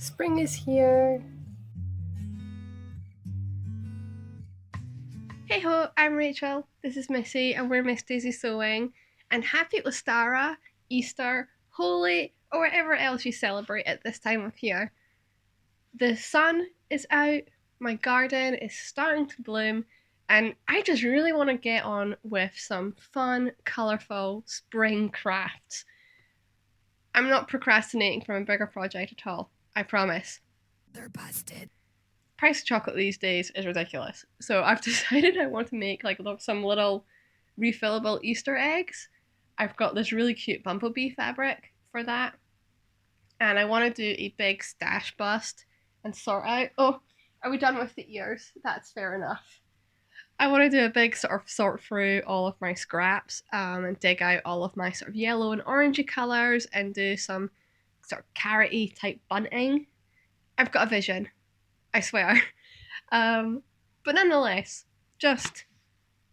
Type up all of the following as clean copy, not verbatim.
Spring is here. Hey ho, I'm Rachel, this is Missy, and we're Miss Daisy Sewing, and happy Ostara, Easter, Holy, or whatever else you celebrate at this time of year. The sun is out, my garden is starting to bloom, and I just really want to get on with some fun, colourful spring crafts. I'm not procrastinating from a bigger project at all, I promise. They're busted. Price of chocolate these days is ridiculous. So I've decided I want to make like some little refillable Easter eggs. I've got this really cute bumblebee fabric for that. And I want to do a big stash bust and sort out. Oh, are we done with the ears? That's fair enough. I want to do a big sort through all of my scraps and dig out all of my sort of yellow and orangey colours and do some sort of carroty type bunting. I've got a vision, I swear. But nonetheless, just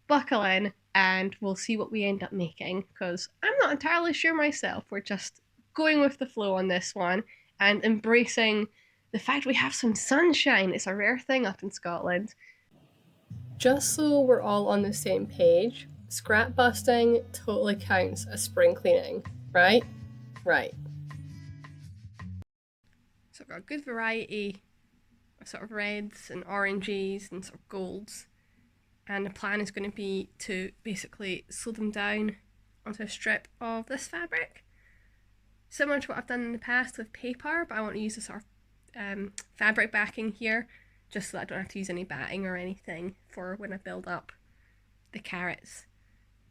buckle in and we'll see what we end up making because I'm not entirely sure myself. We're just going with the flow on this one and embracing the fact we have some sunshine. It's a rare thing up in Scotland. Just so we're all on the same page, scrap busting totally counts as spring cleaning, right? Right. So I've got a good variety of sort of reds and oranges and sort of golds. And the plan is going to be to basically sew them down onto a strip of this fabric. Similar to what I've done in the past with paper, but I want to use a sort of fabric backing here just so that I don't have to use any batting or anything for when I build up the carrots.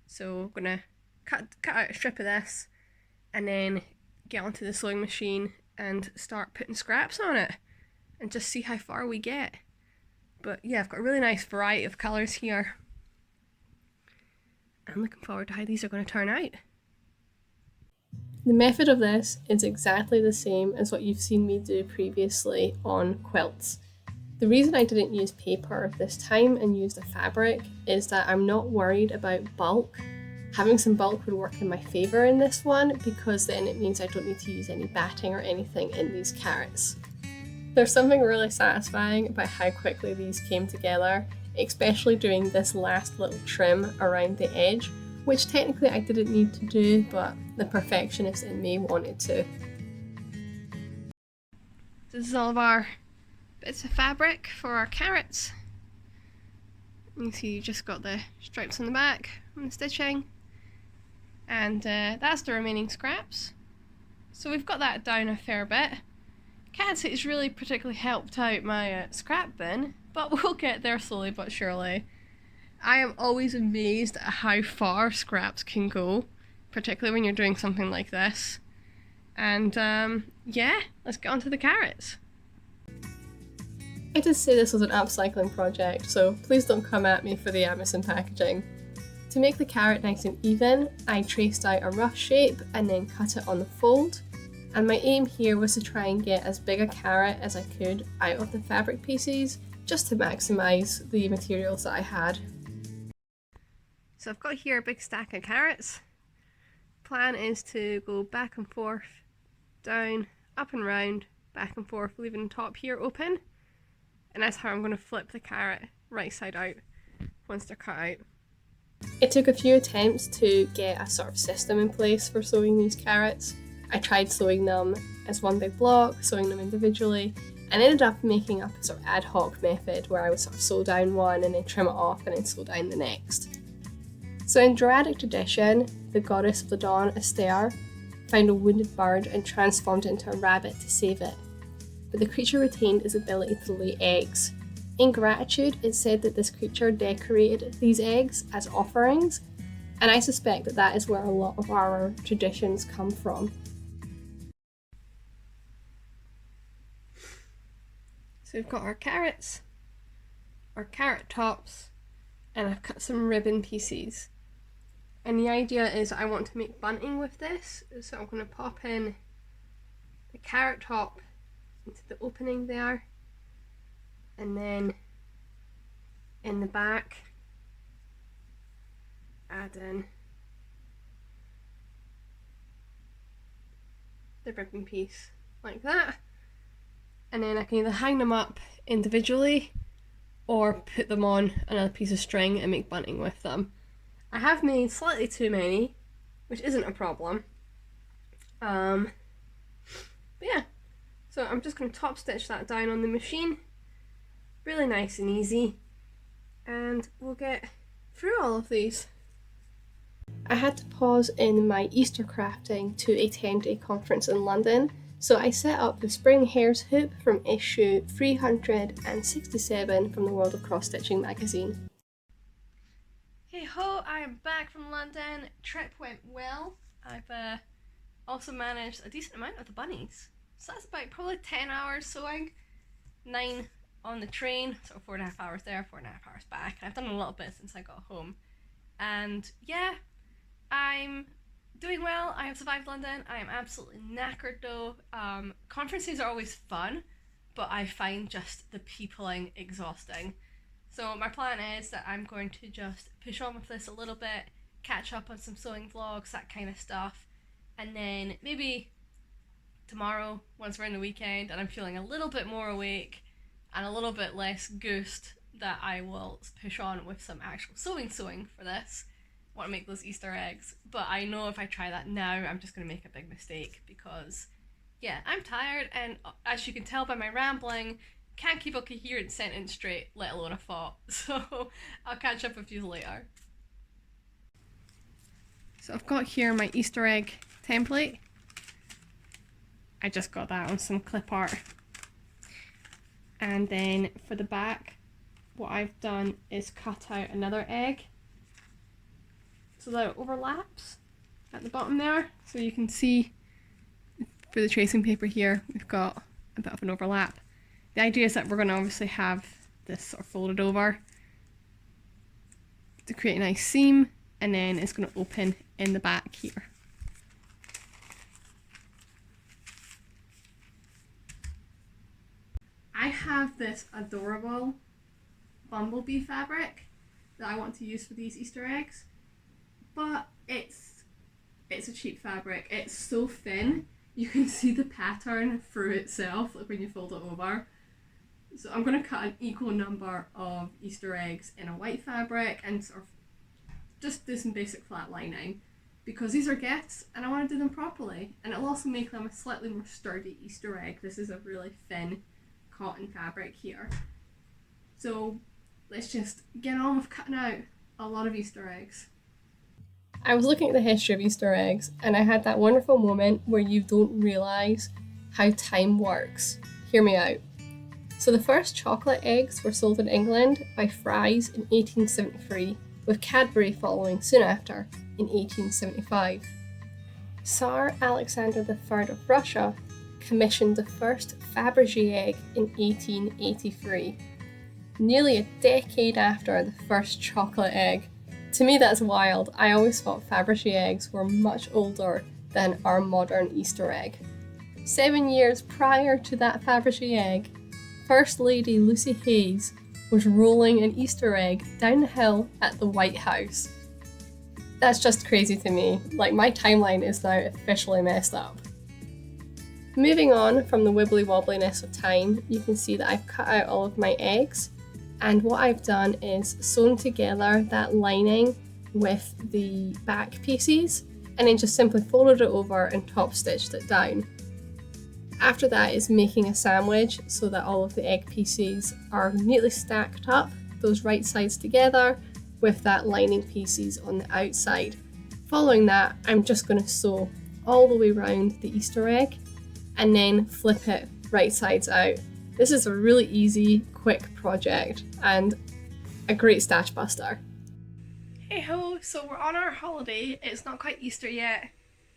So I'm going to cut out a strip of this and then get onto the sewing machine and start putting scraps on it and just see how far we get. But yeah, I've got a really nice variety of colours here. I'm looking forward to how these are going to turn out. The method of this is exactly the same as what you've seen me do previously on quilts. The reason I didn't use paper this time and used a fabric is that I'm not worried about bulk. Having some bulk would work in my favour in this one because then it means I don't need to use any batting or anything in these carrots. There's something really satisfying about how quickly these came together, especially doing this last little trim around the edge, which technically I didn't need to do, but the perfectionist in me wanted to. This is all of our bits of fabric for our carrots. You can see you just got the stripes on the back and the stitching, and that's the remaining scraps. So we've got that down a fair bit. Can't say it's really particularly helped out my scrap bin, but we'll get there slowly but surely. I am always amazed at how far scraps can go, particularly when you're doing something like this. And yeah, let's get on to the carrots. I did say this was an upcycling project, so please don't come at me for the Amazon packaging. To make the carrot nice and even, I traced out a rough shape and then cut it on the fold. And my aim here was to try and get as big a carrot as I could out of the fabric pieces, just to maximise the materials that I had. So I've got here a big stack of carrots. Plan is to go back and forth, down, up and round, back and forth, leaving the top here open. And that's how I'm going to flip the carrot right side out once they're cut out. It took a few attempts to get a sort of system in place for sewing these carrots. I tried sewing them as one big block, sewing them individually, and ended up making up a sort of ad hoc method where I would sort of sew down one and then trim it off and then sew down the next. So in Druidic tradition, the goddess of the dawn, Aster, found a wounded bird and transformed it into a rabbit to save it. But the creature retained its ability to lay eggs. In gratitude, it's said that this creature decorated these eggs as offerings, and I suspect that that is where a lot of our traditions come from. So we've got our carrots, our carrot tops, and I've cut some ribbon pieces. And the idea is I want to make bunting with this, so I'm going to pop in the carrot top into the opening there, and then in the back add in the ribbon piece like that. and then I can either hang them up individually or put them on another piece of string and make bunting with them. I have made slightly too many, which isn't a problem. But yeah, so I'm just going to top stitch that down on the machine, really nice and easy, and we'll get through all of these. I had to pause in my Easter crafting to attend a conference in London, so I set up the spring Hares Hoop from issue 367 from the World of Cross Stitching magazine. Hey ho, I am back from London. Trip went well. I've also managed a decent amount of the bunnies. So that's about probably 10 hours sewing, 9 on the train, so 4.5 hours there, 4.5 hours back. I've done a little bit since I got home. And yeah, I'm doing well. I have survived London. I am absolutely knackered though. Conferences are always fun, but I find just the peopling exhausting. So my plan is that I'm going to just push on with this a little bit, catch up on some sewing vlogs, that kind of stuff, and then maybe tomorrow, once we're in the weekend and I'm feeling a little bit more awake and a little bit less goosed, that I will push on with some actual sewing for this. I want to make those Easter eggs, but I know if I try that now, I'm just going to make a big mistake because, yeah, I'm tired, and as you can tell by my rambling, can't keep a coherent sentence straight, let alone a thought. So I'll catch up with you later. So I've got here my Easter egg template. I just got that on some clip art. And then for the back, what I've done is cut out another egg so that it overlaps at the bottom there. So you can see for the tracing paper here, we've got a bit of an overlap. The idea is that we're going to obviously have this sort of folded over to create a nice seam, and then it's going to open in the back here. I have this adorable bumblebee fabric that I want to use for these Easter eggs, but it's a cheap fabric. It's so thin, you can see the pattern through itself, like when you fold it over. So I'm going to cut an equal number of Easter eggs in a white fabric and sort of just do some basic flat lining, because these are gifts and I want to do them properly, and it'll also make them a slightly more sturdy Easter egg. This is a really thin cotton fabric here. So let's just get on with cutting out a lot of Easter eggs. I was looking at the history of Easter eggs and I had that wonderful moment where you don't realise how time works. Hear me out. So the first chocolate eggs were sold in England by Fry's in 1873, with Cadbury following soon after in 1875. Tsar Alexander III of Russia commissioned the first Fabergé egg in 1883, nearly a decade after the first chocolate egg. To me that's wild. I always thought Fabergé eggs were much older than our modern Easter egg. 7 years prior to that Fabergé egg, First Lady Lucy Hayes was rolling an Easter egg down the hill at the White House. That's just crazy to me. Like, my timeline is now officially messed up. Moving on from the wibbly wobbliness of time, you can see that I've cut out all of my eggs, and what I've done is sewn together that lining with the back pieces and then just simply folded it over and top stitched it down. After that is making a sandwich so that all of the egg pieces are neatly stacked up, those right sides together, with that lining pieces on the outside. Following that, I'm just going to sew all the way around the Easter egg and then flip it right sides out. This is a really easy, quick project and a great stash buster. Hey ho, so we're on our holiday. It's not quite Easter yet,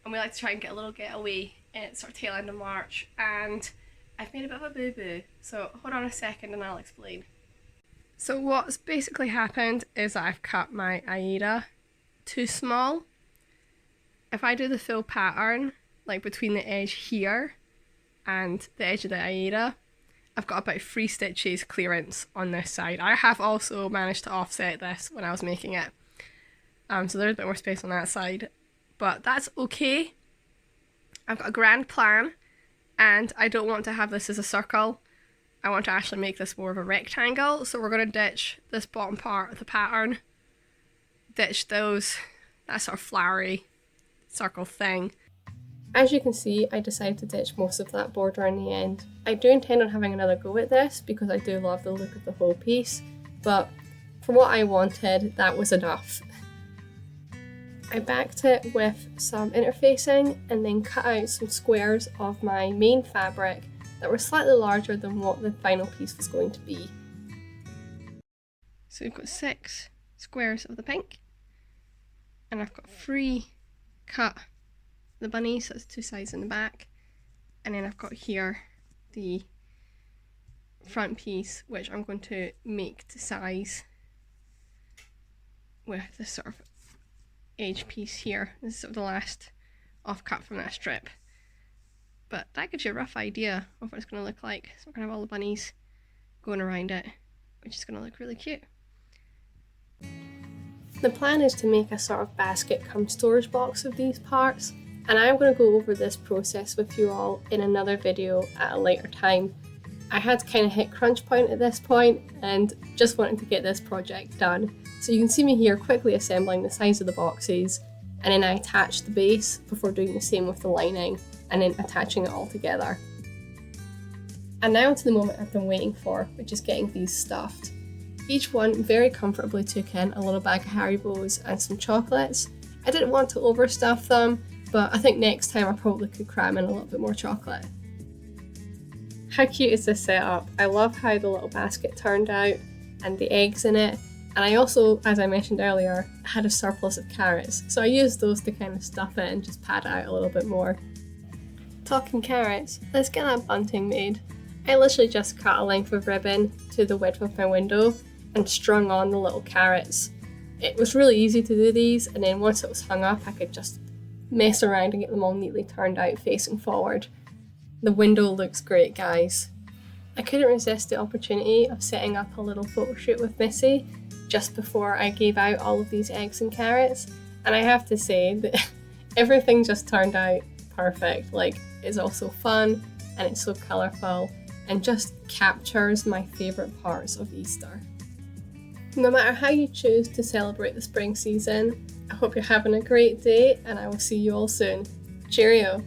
and we like to try and get a little getaway. It's sort of tail end of March, and I've made a bit of a boo-boo. So hold on a second and I'll explain. So what's basically happened is that I've cut my Aida too small. If I do the full pattern, like between the edge here and the edge of the Aida, I've got about 3 stitches clearance on this side. I have also managed to offset this when I was making it. So there's a bit more space on that side, but that's okay. I've got a grand plan, and I don't want to have this as a circle. I want to actually make this more of a rectangle, so we're going to ditch this bottom part of the pattern, ditch that sort of flowery circle thing. As you can see, I decided to ditch most of that border in the end. I do intend on having another go at this because I do love the look of the whole piece, but for what I wanted, that was enough. I backed it with some interfacing and then cut out some squares of my main fabric that were slightly larger than what the final piece was going to be. So we've got 6 squares of the pink, and I've got 3 cut the bunnies, so that's 2 sides in the back, and then I've got here the front piece, which I'm going to make to size with this sort of edge piece here. This is sort of the last offcut from that strip, but that gives you a rough idea of what it's going to look like. So we're going to have all the bunnies going around it, which is going to look really cute. The plan is to make a sort of basket cum storage box of these parts, and I'm going to go over this process with you all in another video at a later time. I had kind of hit crunch point at this point and just wanted to get this project done. So you can see me here quickly assembling the sides of the boxes, and then I attached the base before doing the same with the lining and then attaching it all together. And now to the moment I've been waiting for, which is getting these stuffed. Each one very comfortably took in a little bag of Haribos and some chocolates. I didn't want to overstuff them, but I think next time I probably could cram in a little bit more chocolate. How cute is this setup? I love how the little basket turned out and the eggs in it. And I also, as I mentioned earlier, had a surplus of carrots, so I used those to kind of stuff it and just pad it out a little bit more. Talking carrots, let's get that bunting made. I literally just cut a length of ribbon to the width of my window and strung on the little carrots. It was really easy to do these, and then once it was hung up I could just mess around and get them all neatly turned out facing forward. The window looks great, guys. I couldn't resist the opportunity of setting up a little photo shoot with Missy just before I gave out all of these eggs and carrots, and I have to say that everything just turned out perfect. Like, it's also fun and it's so colourful and just captures my favourite parts of Easter. No matter how you choose to celebrate the spring season, I hope you're having a great day and I will see you all soon. Cheerio!